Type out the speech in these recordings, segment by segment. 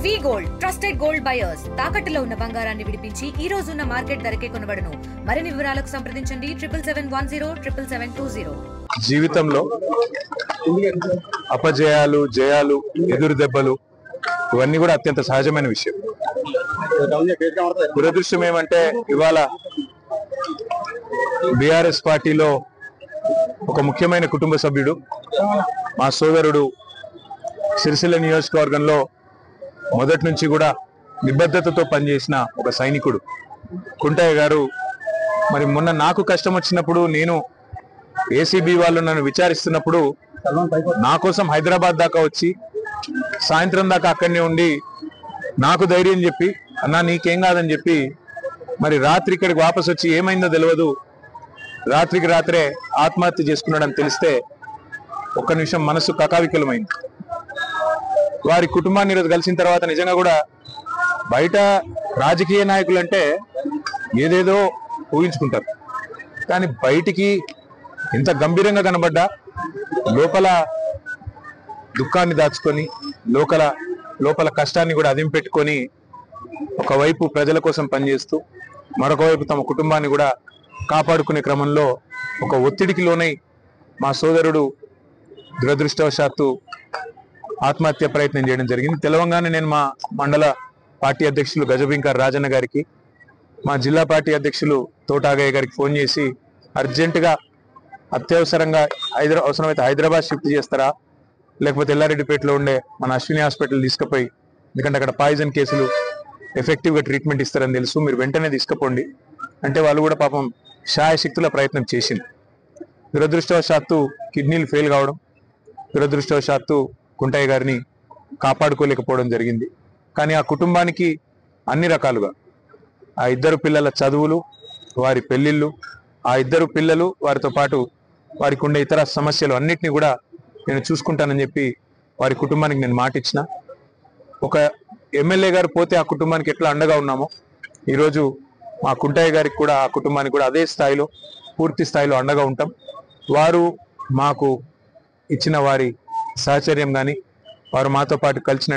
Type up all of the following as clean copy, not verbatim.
వి gold trusted gold buyers తాకట్టులో ఉన్న బంగారాన్ని విడిపించి ఈ రోజు ఉన్న మార్కెట్ ధరకే కొనబడును. మరిన్ని వివరాలకు సంప్రదించండి 77107720. జీవితంలో అపజయాలు, జయాలు, ఎదురు దెబ్బలు ఇవన్నీ కూడా అత్యంత సహజమైన విషయం. దురదృష్టం ఏమంటే ఇవాళ బీఆర్ఎస్ పార్టీలో ఒక ముఖ్యమైన కుటుంబ సభ్యుడు, మా సోదరుడు, సిరిసిల్ల నియోజకవర్గంలో మొదటి నుంచి కూడా నిబద్ధతతో పనిచేసిన ఒక సైనికుడు కుంటయ్య గారు మరి మొన్న నాకు కష్టం వచ్చినప్పుడు, నేను ఏసీబీ వాళ్ళు నన్ను విచారిస్తున్నప్పుడు నా కోసం హైదరాబాద్ దాకా వచ్చి సాయంత్రం దాకా అక్కడనే ఉండి నాకు ధైర్యం చెప్పి, అన్నా నీకేం కాదని చెప్పి మరి రాత్రి ఇక్కడికి వాపసు వచ్చి ఏమైందో తెలియదు, రాత్రికి రాత్రే ఆత్మహత్య చేసుకున్నాడని తెలిస్తే ఒక్క నిమిషం మనసు కకావికలమైంది. వారి కుటుంబాన్ని ఈరోజు కలిసిన తర్వాత నిజంగా కూడా బయట రాజకీయ నాయకులు అంటే ఏదేదో ఊహించుకుంటారు, కానీ బయటికి ఇంత గంభీరంగా కనబడ్డా లోపల దుఃఖాన్ని దాచుకొని లోపల కష్టాన్ని కూడా అదిం పెట్టుకొని ఒకవైపు ప్రజల కోసం పనిచేస్తూ మరొక వైపు తమ కుటుంబాన్ని కూడా కాపాడుకునే క్రమంలో ఒక ఒత్తిడికి లోనై మా సోదరుడు దురదృష్టవశాత్తు ఆత్మహత్య ప్రయత్నం చేయడం జరిగింది. తెలవంగానే నేను మా మండల పార్టీ అధ్యక్షులు గజబింకర్ రాజన్న గారికి, మా జిల్లా పార్టీ అధ్యక్షులు తోటాగయ్య గారికి ఫోన్ చేసి అర్జెంటుగా అత్యవసరంగా అవసరమైతే హైదరాబాద్ షిఫ్ట్ చేస్తారా, లేకపోతే ఎల్లారెడ్డిపేటలో ఉండే మన అశ్విని హాస్పిటల్ తీసుకుపోయి, ఎందుకంటే అక్కడ పాయిజన్ కేసులు ఎఫెక్టివ్గా ట్రీట్మెంట్ ఇస్తారని తెలుసు, మీరు వెంటనే తీసుకుపోండి అంటే వాళ్ళు కూడా పాపం శాయశక్తుల ప్రయత్నం చేసింది. దురదృష్టవశాత్తు కిడ్నీలు ఫెయిల్ కావడం, దురదృష్టవశాత్తు కుంటయ్య గారిని కాపాడుకోలేకపోవడం జరిగింది. కానీ ఆ కుటుంబానికి అన్ని రకాలుగా ఆ ఇద్దరు పిల్లల చదువులు, వారి పెళ్లిళ్ళు, ఆ ఇద్దరు పిల్లలు, వారితో పాటు వారికి ఉండే ఇతర సమస్యలు అన్నిటినీ కూడా నేను చూసుకుంటానని చెప్పి వారి కుటుంబానికి నేను మాట ఇచ్చిన. ఒక ఎమ్మెల్యే గారు పోతే ఆ కుటుంబానికి ఎట్లా అండగా ఉన్నామో ఈరోజు మా కుంటయ్య గారికి కూడా, ఆ కుటుంబానికి కూడా అదే స్థాయిలో, పూర్తి స్థాయిలో అండగా ఉంటాం. వారు మాకు ఇచ్చిన వారి సహచర్యం కానీ, వారు మాతో పాటు కలిసి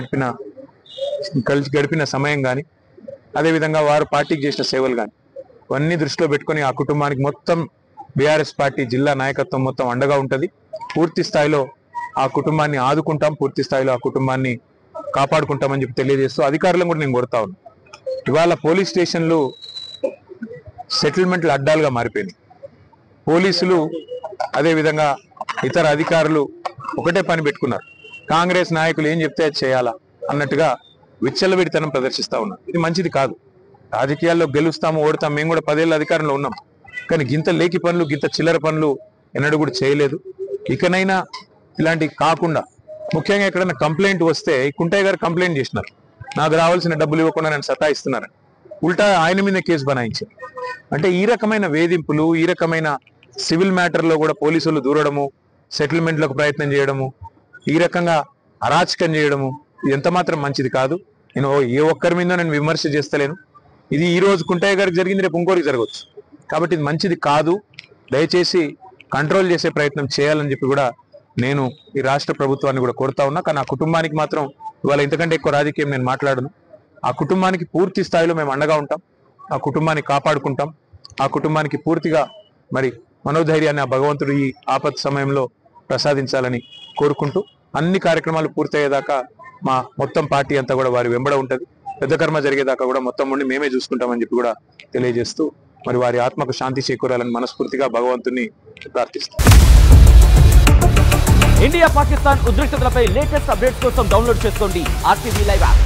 గడిపిన సమయం కానీ, అదేవిధంగా వారు పార్టీకి చేసిన సేవలు కానీ ఇవన్నీ దృష్టిలో పెట్టుకొని ఆ కుటుంబానికి మొత్తం బీఆర్ఎస్ పార్టీ జిల్లా నాయకత్వం మొత్తం అండగా ఉంటుంది. పూర్తి స్థాయిలో ఆ కుటుంబాన్ని ఆదుకుంటాం, పూర్తి స్థాయిలో ఆ కుటుంబాన్ని కాపాడుకుంటామని చెప్పి తెలియజేస్తూ అధికారులను కూడా నేను కోరుతా ఉన్నాను. ఇవాళ పోలీస్ స్టేషన్లు సెటిల్మెంట్లు అడ్డాలుగా మారిపోయినాయి. పోలీసులు అదేవిధంగా ఇతర అధికారులు ఒకటే పని పెట్టుకున్నారు, కాంగ్రెస్ నాయకులు ఏం చెప్తే అది చేయాలా అన్నట్టుగా విచ్చలవిడితనం ప్రదర్శిస్తా ఉన్నారు. ఇది మంచిది కాదు. రాజకీయాల్లో గెలుస్తాము, ఓడతాం, మేము కూడా 10 ఏళ్ళ అధికారంలో ఉన్నాం, కానీ గింత లేకి పనులు, గింత చిల్లర పనులు ఎన్నడూ కూడా చేయలేదు. ఇకనైనా ఇలాంటివి కాకుండా, ముఖ్యంగా ఎక్కడైనా కంప్లైంట్ వస్తే, ఈ కుంటయ్య గారు కంప్లైంట్ చేసినారు, నాకు రావాల్సిన డబ్బులు ఇవ్వకుండా నేను సతాయిస్తున్నారని, ఉల్టా ఆయన మీద కేసు బనాయించారు. అంటే ఈ రకమైన వేధింపులు, ఈ రకమైన సివిల్ మ్యాటర్లో కూడా పోలీసులు దూరడము, సెటిల్మెంట్లకు ప్రయత్నం చేయడము, ఈ రకంగా అరాచకం చేయడము, ఇది ఎంత మాత్రం మంచిది కాదు. నేను ఏ ఒక్కరి మీద నేను విమర్శ చేస్తలేను. ఇది ఈ రోజు కుంటయ్య గారికి జరిగింది, రేపు ఇంకోరికి జరగవచ్చు. కాబట్టి ఇది మంచిది కాదు. దయచేసి కంట్రోల్ చేసే ప్రయత్నం చేయాలని చెప్పి కూడా నేను ఈ రాష్ట్ర ప్రభుత్వాన్ని కూడా కోరుతా ఉన్నా. కానీ ఆ కుటుంబానికి మాత్రం ఇవాళ ఇంతకంటే ఎక్కువ రాజకీయం నేను మాట్లాడను. ఆ కుటుంబానికి పూర్తి స్థాయిలో మేము అండగా ఉంటాం, ఆ కుటుంబాన్ని కాపాడుకుంటాం, ఆ కుటుంబానికి పూర్తిగా మరి మనోధైర్యాన్ని ఆ భగవంతుడు ఈ ఆపత్ సమయంలో ప్రసాదించాలని కోరుకుంటూ, అన్ని కార్యక్రమాలు పూర్తయ్యేదాకా మా మొత్తం పార్టీ అంతా కూడా వారి వెంబడ ఉంటుంది. పెద్ద కర్మ జరిగేదాకా కూడా మొత్తం ఉండి మేమే చూసుకుంటామని చెప్పి కూడా తెలియజేస్తూ మరి వారి ఆత్మకు శాంతి చేకూరాలని మనస్ఫూర్తిగా భగవంతుని ప్రార్థిస్తాం. ఇండియా పాకిస్తాన్ ఉద్రిక్తతలపై లేటెస్ట్ అప్డేట్స్ కోసం డౌన్లోడ్ చేసుకోండి RTV లైవ్ యాప్.